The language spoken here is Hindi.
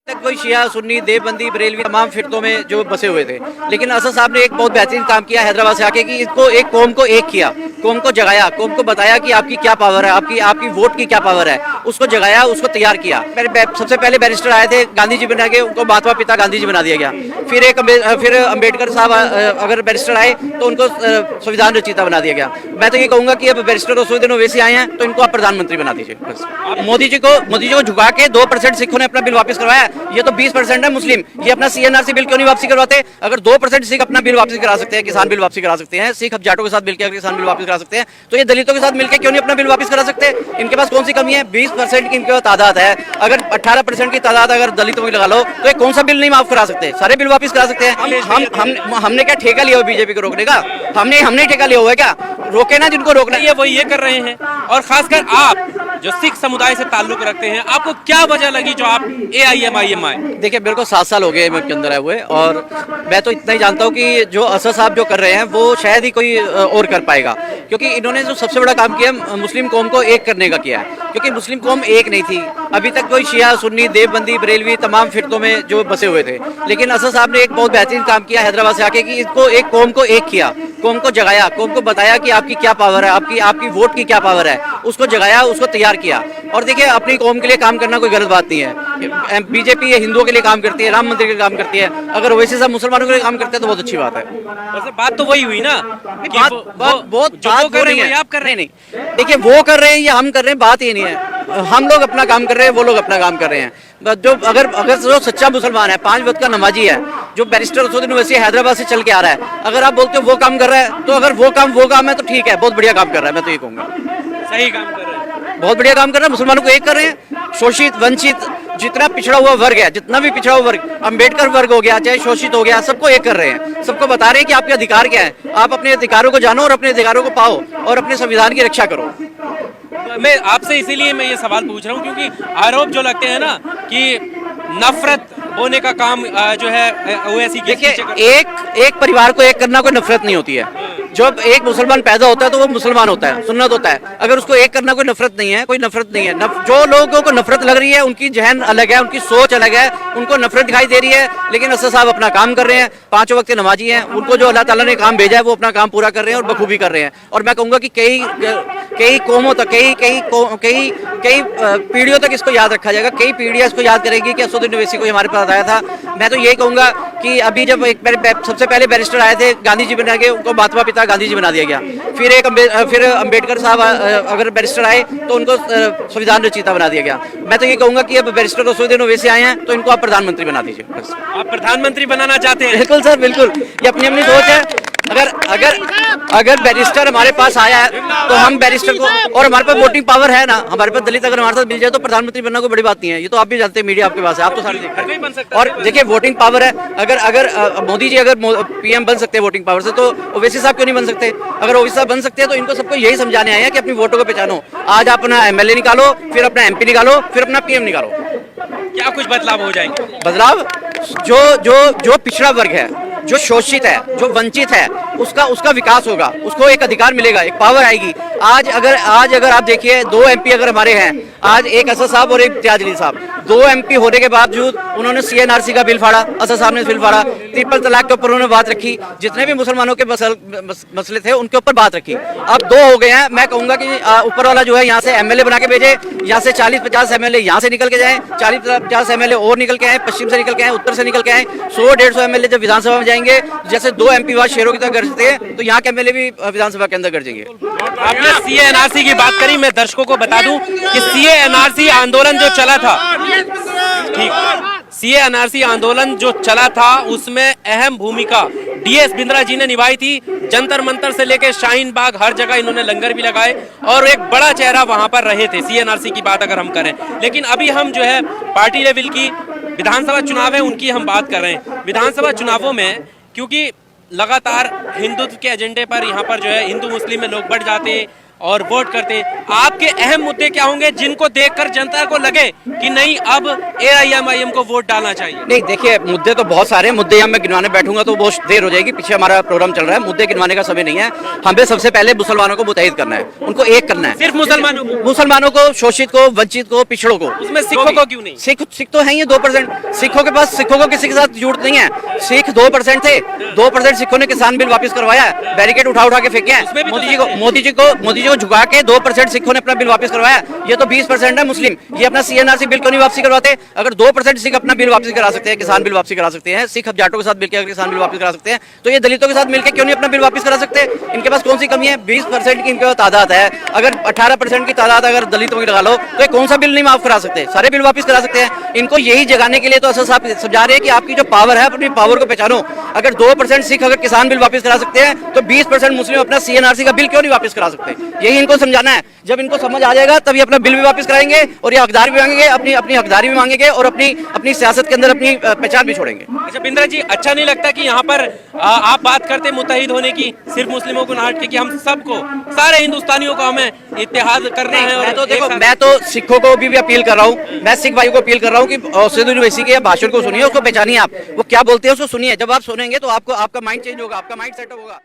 तक कोई शिया सुन्नी देवबंदी बरेलवी तमाम फिरकों में जो बसे हुए थे, लेकिन असद साहब ने एक बहुत बेहतरीन काम किया हैदराबाद से आके कि इसको एक कौम को एक किया, कौम को जगाया, कौम को बताया कि आपकी क्या पावर है, आपकी वोट की क्या पावर है, उसको जगाया, उसको तैयार किया। सबसे पहले बैरिस्टर आए थे, गांधी जी बना के उनको महात्मा पिता गांधी जी बना दिया गया। फिर अम्बेडकर साहब अगर बैरिस्टर आए तो उनको संविधान रचयिता बना दिया गया। मैं तो ये कहूंगा कि अब बैरिस्टर और दिन ओवैसी आए हैं तो इनको आप प्रधानमंत्री बना दीजिए बस। मोदी जी को झुका के 2% सिखों ने अपना बिल वापस करवाया, ये तो 20% है मुस्लिम, ये अपना CNRC बिल क्यों नहीं वापसी करवाते? अगर 2% सिख अपना बिल वापसी करा सकते हैं, किसान बिल वापसी करा सकते हैं, सिख अब जाटों के साथ मिलकर किसान बिल वापस करा सकते हैं, तो ये दलितों के साथ मिलकर क्यों नहीं अपना बिल वापस करा सकते? इनके पास कौन सी कमी है? 20% की इनके तादाद है, अगर 18% की तादाद अगर दलितों की लगा लो तो कौन सा बिल नहीं माफ करा सकते? सारे बिल वापस करा सकते हैं। हमने क्या ठेका लिया हुआ बीजेपी को रोकने का? हमने ठेका लिया हुआ है क्या? रोके ना जिनको रोकना है, वो ये कर रहे हैं। और खासकर आप जो सिख समुदाय से ताल्लुक रखते हैं, आपको क्या वजह लगी जो आप AIM आए? देखिए, मेरे को 7 साल हो गए के अंदर आए हुए, और मैं तो इतना ही जानता हूँ कि जो असद साहब जो कर रहे हैं वो शायद ही कोई और कर पाएगा, क्योंकि इन्होंने जो सबसे बड़ा काम किया मुस्लिम कौम को एक करने का किया है, क्योंकि मुस्लिम कौम एक नहीं थी। अभी तक कोई शिया सुन्नी देवबंदी बरेलवी तमाम फिरकों में जो बसे हुए थे, लेकिन असद साहब ने एक बहुत बेहतरीन काम किया हैदराबाद से आके कि इसको एक कौम को एक किया, कौम को जगाया, कौम को बताया कि आपकी क्या पावर है, आपकी वोट की क्या पावर है, उसको जगाया, उसको तैयार किया। और देखिए, अपनी कौम के लिए काम करना कोई गलत बात नहीं है। बीजेपी हिंदुओं के लिए काम करती है, राम मंदिर के लिए काम करती है, अगर वैसे सब मुसलमानों के लिए काम करते हैं तो बहुत अच्छी बात है। वैसे बात तो वही हुई ना कि बात कर रहे हैं, आप कर रहे हैं। नहीं, देखिए, वो कर रहे हैं या हम कर रहे हैं, बात ये नहीं है। हम लोग अपना काम कर रहे हैं, वो लोग अपना काम कर रहे हैं। जो अगर जो सच्चा मुसलमान है, 5 वक्त का नमाजी है, जो बैरिस्टर दिन ओवैसी हैदराबाद से चल के आ रहा है, अगर आप बोलते हो वो काम कर रहा है, तो अगर वो काम है तो ठीक है, बहुत बढ़िया काम कर रहा है। मैं तो ये कहूँगा सही काम कर रहे हैं, बहुत बढ़िया काम कर रहा है, मुसलमानों को एक कर रहे हैं। शोषित वंचित जितना पिछड़ा हुआ वर्ग है, जितना भी पिछड़ा हुआ वर्ग, अम्बेडकर वर्ग हो गया, चाहे शोषित हो गया, सबको एक कर रहे हैं। सबको बता रहे हैं कि आपके अधिकार क्या है, आप अपने अधिकारों को जानो और अपने अधिकारों को पाओ और अपने संविधान की रक्षा करो। मैं आपसे इसीलिए मैं ये सवाल पूछ रहा हूँ क्योंकि आरोप जो लगते हैं ना कि नफरत होने का काम जो है ओवैसी के देखिए, एक परिवार को एक करना कोई नफरत नहीं होती है। जब एक मुसलमान पैदा होता है तो वो मुसलमान होता है, सुन्नत होता है। अगर उसको एक करना कोई नफरत नहीं है, कोई नफरत नहीं है। जो लोगों को नफरत लग रही है उनकी जहन अलग है, उनकी सोच अलग है, उनको नफरत दिखाई दे रही है। लेकिन असद साहब अपना काम कर रहे हैं, 5 वक्त के नमाजी हैं, उनको जो अल्लाह ताला ने काम भेजा है वो अपना काम पूरा कर रहे हैं और बखूबी कर रहे हैं। और मैं कहूँगा कि कई कौमों तक, कई पीढ़ियों तक इसको याद रखा जाएगा। कई पीढ़ियां इसको याद करेगी कि असद ओवैसी को हमारे पास आया था। मैं तो यही कहूँगा कि अभी जब सबसे पहले बैरिस्टर आए थे, गांधी जी बना के उनको महात्मा पिता गांधी जी बना दिया गया। फिर अम्बेडकर साहब अगर बैरिस्टर आए तो उनको संविधान रचयिता बना दिया गया। मैं तो ये कहूँगा कि अब बैरिस्टर और दिन ओवैसी आए हैं तो इनको आप प्रधानमंत्री बना दीजिए बस। आप प्रधानमंत्री बनाना चाहते हैं? बिल्कुल सर, बिल्कुल, ये अपनी अपनी सोच है। अगर बैरिस्टर हमारे पास आया है तो हम बैरिस्टर को, और हमारे पास वोटिंग पावर है ना, हमारे पास दलित अगर हमारे साथ मिल जाए तो प्रधानमंत्री बनना कोई बड़ी बात नहीं है। ये तो आप भी जानते हैं, मीडिया आपके पास है, आप तो सारे देखते हैं। और देखिए, वोटिंग पावर है, अगर मोदी जी अगर PM बन सकते हैं वोटिंग पावर से, तो ओवैसी साहब क्यों नहीं बन सकते? अगर ओवैसी साहब बन सकते हैं तो इनको सबको यही समझाने आए हैं कि अपनी वोटों को पहचानो। आज अपना MLA निकालो, फिर अपना MP निकालो, फिर अपना PM निकालो। क्या कुछ बदलाव हो जाएंगे? बदलाव, जो पिछड़ा वर्ग है, जो शोषित है, जो वंचित है, उसका विकास होगा, उसको एक अधिकार मिलेगा, एक पावर आएगी। आज अगर आप देखिए, 2 MP अगर हमारे हैं, आज एक असद साहब और एक इम्तियाज जलील साहब, 2 MP होने के बावजूद उन्होंने CNRC का बिल फाड़ा, असद साहब ने बिल फाड़ा, ट्रिपल तलाक के ऊपर उन्होंने बात रखी, जितने भी मुसलमानों के मसले थे उनके ऊपर बात रखी। अब 2 हो गए हैं। मैं कहूँगा कि ऊपर वाला जो है यहाँ से MLA बना के भेजे, यहाँ से 40-50 MLA यहाँ से निकल के जाए, 40-50 MLA और निकल के आए, पश्चिम से निकल के आए, उत्तर से निकल के आए। 100-150 MLA जब विधानसभा में जाएंगे, जैसे 2 MP वहाँ शेरों की तरह गरजते हैं, तो यहाँ के MLA भी विधानसभा के अंदर गरजेंगे। आपने CA-NRC की बात करी, मैं दर्शकों को बता दूं कि CA-NRC आंदोलन जो चला था, ठीक, CA-NRC आंदोलन जो चला था उसमें अहम भूमिका DS बिंद्रा जी ने निभाई थी। जंतर मंतर से लेकर शाहीन बाग हर जगह इन्होंने लंगर भी लगाए और एक बड़ा चेहरा वहां पर रहे थे। CA-NRC की बात अगर हम करें, लेकिन अभी हम जो है पार्टी लेवल की विधानसभा चुनाव है उनकी हम बात कर रहे हैं। विधानसभा चुनावों में क्योंकि लगातार हिंदुत्व के एजेंडे पर यहाँ पर जो है हिंदू मुस्लिम में लोग बढ़ जाते हैं, और वोट करते हैं। आपके अहम मुद्दे क्या होंगे जिनको देखकर जनता को लगे कि नहीं अब AIMIM को वोट डालना चाहिए? नहीं देखिए, मुद्दे तो बहुत सारे हैं। मुद्दे हम मैं गिनवाने बैठूंगा तो बहुत देर हो जाएगी, पीछे हमारा प्रोग्राम चल रहा है, मुद्दे गिनवाने का समय नहीं है। हमें सबसे पहले मुसलमानों को मुतहिद करना है, उनको एक करना है। सिर्फ मुसलमानों को? मुसलमानों को, शोषित को, वंचित को, पिछड़ों को। उसमें सिखों को क्यों नहीं? सिख तो है ही 2%। सिखों के पास, सिखों को किसी के साथ जुड़ नहीं है। सिख 2% थे, 2% सिखों ने किसान बिल वापस करवाया, बैरिकेड उठा उठा के फेंके हैं। उसमें भी तो मोदी जी को झुका के 2% सिखों ने अपना बिल वापस करवाया। ये तो 20% है मुस्लिम, ये अपना CNRC बिल क्यों नहीं वापसी करवाते? अगर 2% सिख अपना बिल वापसी करा सकते हैं, किसान बिल वापसी करा सकते हैं, सिख अब जाटों के साथ मिलकर अगर किसान बिल वापस करा सकते हैं, तो ये दलितों के साथ मिलकर क्यों नहीं अपना बिल वापस करा सकते? इनके पास कौन सी कमी है? 20% की इनके पास तादाद है, अगर 18% की तादाद अगर दलितों की लगा लो तो ये कौन सा बिल नहीं माफ करा सकते? सारे बिल वापस करा सकते हैं। इनको यही जगाने के लिए तो असद साहब समझा रहे हैं कि आपकी जो पावर है, अपनी पावर को पहचानो। अगर 2% सिख अगर किसान बिल वापस करा सकते हैं तो 20% मुस्लिम अपना CNRC का बिल क्यों नहीं वापस करा सकते? यही इनको समझाना है। जब इनको समझ आ जाएगा तब ये अपना बिल भी वापस कराएंगे और ये हकदारी भी मांगेंगे, अपनी हकदारी भी मांगेंगे और अपनी सियासत के अंदर अपनी पहचान भी छोड़ेंगे। अच्छा बिंद्रा जी, अच्छा नहीं लगता कि यहाँ पर आप बात करते मुत्तहिद होने की, सिर्फ मुस्लिमों को ना हट के कि हम सबको, सारे हिंदुस्तानियों को हमें इत्तेहाद करना है? मैं तो देखो, मैं तो सिखों को भी अपील कर रहा हूँ, मैं सिख भाई को अपील कर रहा हूँ कि सिद्धू यूनिवर्सिटी के भाषण को सुनिए, उसको पहचानिए, आप वो क्या बोलते हैं उसको सुनिए। जब आप सुनेंगे तो आपको आपका माइंड चेंज होगा, आपका माइंड सेटअप होगा।